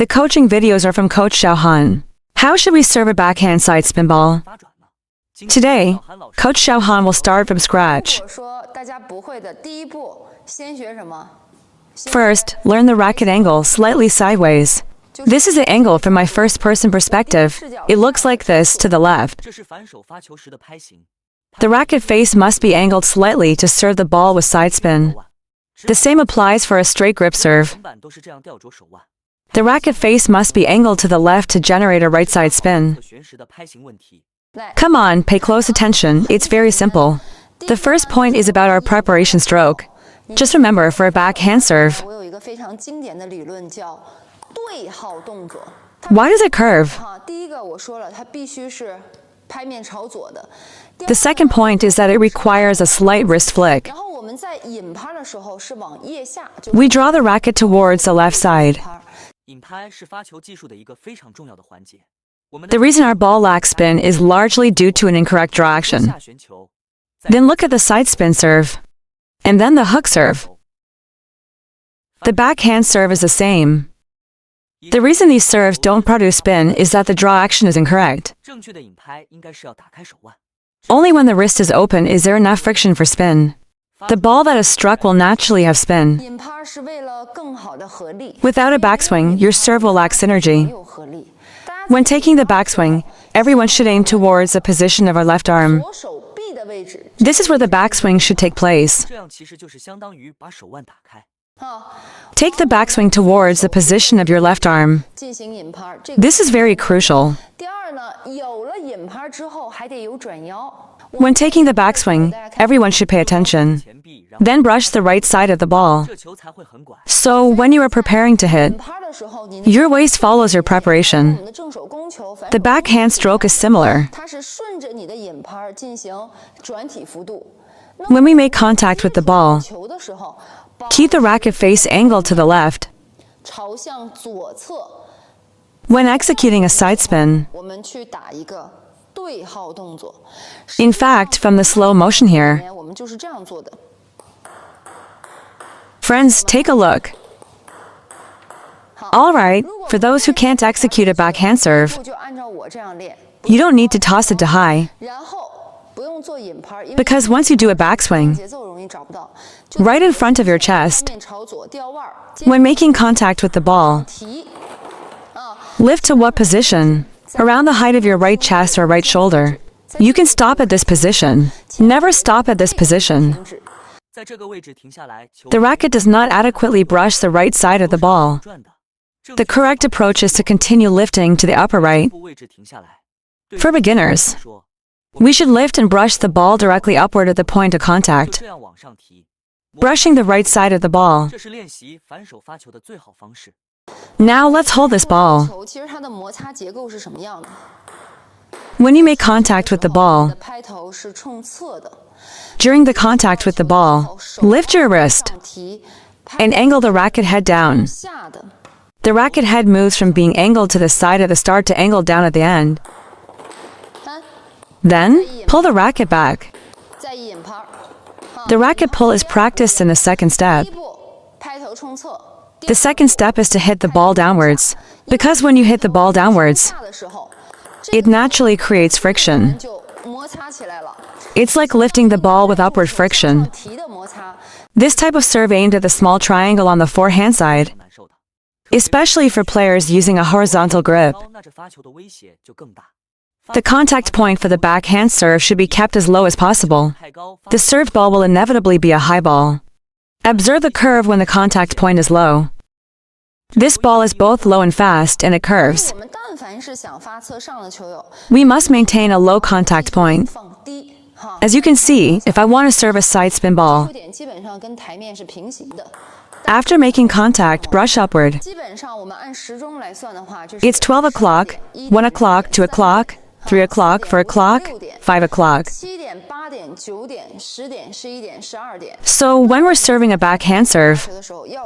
The coaching videos are from Coach Xiao Han. How should we serve a backhand side spin ball? Today, Coach Xiao Han will start from scratch. First, learn the racket angle slightly sideways. This is the angle from my first-person perspective. It looks like this to the left. The racket face must be angled slightly to serve the ball with side spin. The same applies for a straight grip serve. The racket face must be angled to the left to generate a right side spin. Come on, pay close attention, it's very simple. The first point is about our preparation stroke. Just remember, for a backhand serve, why does it curve? The second point is that it requires a slight wrist flick. We draw the racket towards the left side. The reason our ball lacks spin is largely due to an incorrect draw action. Then look at the side spin serve. And then the hook serve. The backhand serve is the same. The reason these serves don't produce spin is that the draw action is incorrect. Only when the wrist is open is there enough friction for spin. The ball that is struck will naturally have spin. Without a backswing, your serve will lack synergy. When taking the backswing, everyone should aim towards the position of our left arm. This is where the backswing should take place. Take the backswing towards the position of your left arm. This is very crucial. When taking the backswing, everyone should pay attention. Then brush the right side of the ball. So when you are preparing to hit, your waist follows your preparation. The backhand stroke is similar. When we make contact with the ball, keep the racket face angled to the left. When executing a side spin, in fact, from the slow motion here, friends, take a look. Alright, for those who can't execute a backhand serve, you don't need to toss it to high. Because once you do a backswing, right in front of your chest, when making contact with the ball, lift to what position? Around the height of your right chest or right shoulder. You can stop at this position. Never stop at this position. The racket does not adequately brush the right side of the ball. The correct approach is to continue lifting to the upper right. For beginners, we should lift and brush the ball directly upward at the point of contact, brushing the right side of the ball. Now let's hold this ball. When you make contact with the ball, during the contact with the ball, lift your wrist and angle the racket head down. The racket head moves from being angled to the side at the start to angled down at the end. Then, pull the racket back. The racket pull is practiced in the second step. The second step is to hit the ball downwards, because when you hit the ball downwards, it naturally creates friction. It's like lifting the ball with upward friction. This type of serve aimed at the small triangle on the forehand side, especially for players using a horizontal grip. The contact point for the backhand serve should be kept as low as possible. The served ball will inevitably be a high ball. Observe the curve when the contact point is low. This ball is both low and fast, and it curves. We must maintain a low contact point. As you can see, if I want to serve a side spin ball, after making contact, brush upward. It's 12 o'clock, 1 o'clock, 2 o'clock, 3 o'clock, 4 o'clock, 5 o'clock. So when we're serving a backhand serve,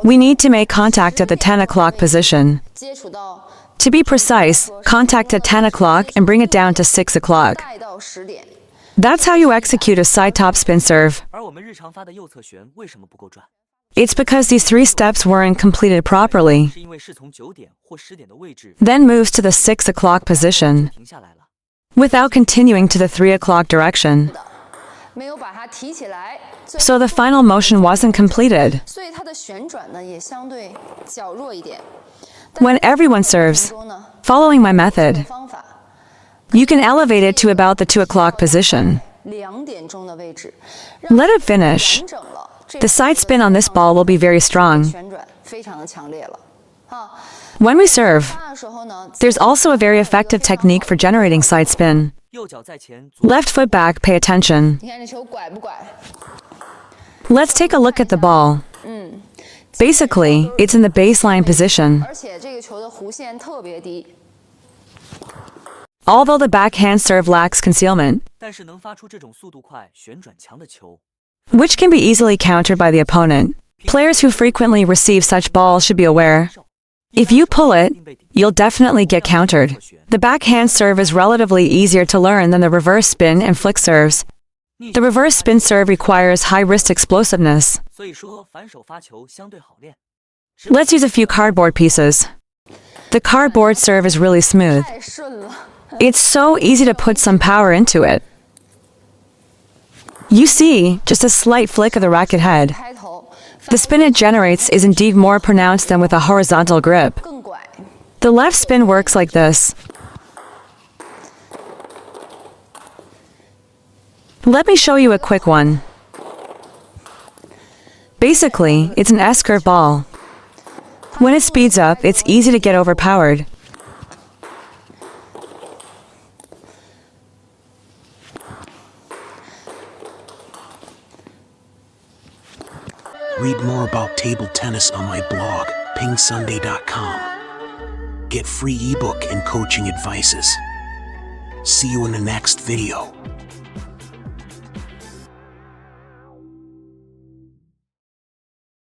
we need to make contact at the 10 o'clock position. To be precise, contact at 10 o'clock and bring it down to 6 o'clock. That's how you execute a side top spin serve. It's because these 3 steps weren't completed properly. 是因为是从9点或10点的位置 Then moves to the 6 o'clock position, 停下来了。 without continuing to the 3 o'clock direction. 没有把它提起来， So the final motion wasn't completed. 所以它的旋转呢也相对较弱一点。 When everyone serves, 中呢， following my method, 方法 you can elevate it to about the 2 o'clock position. 2点钟的位置， Let it finish. 完整了。这 The side spin on this ball will be very strong. 旋转非常的强烈了。啊， When we serve, 发的时候呢， there's also a very effective technique for generating side spin. 右脚在前，左 Left foot back, pay attention. 你看这球拐不拐？ Let's take a look at the ball. Basically, it's in the baseline position. 而且这个球的弧线特别低。 Although the backhand serve lacks concealment, 但是能发出这种速度快、旋转强的球， which can be easily countered by the opponent, players who frequently receive such balls should be aware. If you pull it, you'll definitely get countered. The backhand serve is relatively easier to learn than the reverse spin and flick serves. The reverse spin serve requires high-wrist explosiveness. 所以说反手发球相对好练。 Let's use a few cardboard pieces. The cardboard serve is really smooth. 太顺了。 It's so easy to put some power into it. You see, just a slight flick of the racket head. 开头 The spin it generates is indeed more pronounced than with a horizontal grip. 更拐。 The left spin works like this. Let me show you a quick one. Basically, it's an S-curve ball. When it speeds up, it's easy to get overpowered. Read more about table tennis on my blog, PingSunday.com. Get free ebook and coaching advices. See you in the next video.